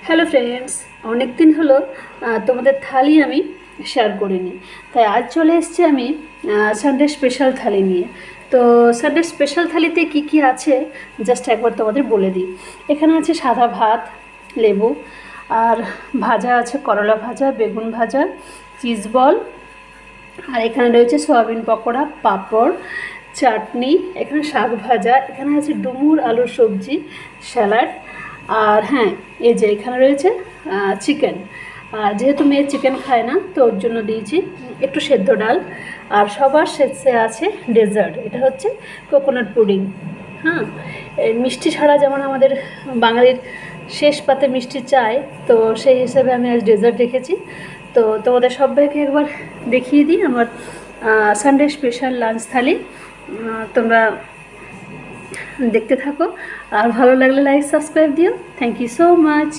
Hello friends, অনেক দিন হলো তোমাদের থালি আমি শেয়ার করিনি, তাই আজ চলে এসেছি আমি সানডে স্পেশাল থালি নিয়ে। তো সানডে স্পেশাল থালিতে কি কি আছে জাস্ট একবার তোমাদের বলে দিই। এখানে আছে সাদা ভাত, লেবু, আর ভাজা আছে করলা ভাজা, বেগুন ভাজা, চিজ বল, আর এখানে রয়েছে সয়াবিন পকোড়া, পাঁপড়, চাটনি, এখানে শাক ভাজা, এখানে আছে ডুমুর আলুর সবজি, স্যালাড, আর হ্যাঁ, এই যে এখানে রয়েছে চিকেন। আর যেহেতু মেয়ে চিকেন খায় না, তো ওর জন্য দিয়েছি একটু সেদ্ধ ডাল। আর সবার শেষে আছে ডেজার্ট, এটা হচ্ছে কোকোনাট পুডিং। হ্যাঁ, এই মিষ্টি ছাড়া যেমন আমাদের বাঙালির শেষ পাতে মিষ্টি চাই, তো সেই হিসেবে আমি আজ ডেজার্ট রেখেছি। তো তোমাদের সবাইকে একবার দেখিয়ে দিই আমার সানডে স্পেশাল লাঞ্চ থালি। তোমরা দেখতে থাকো, আর ভালো লাগলে লাইক সাবস্ক্রাইব দিও। Thank you so much.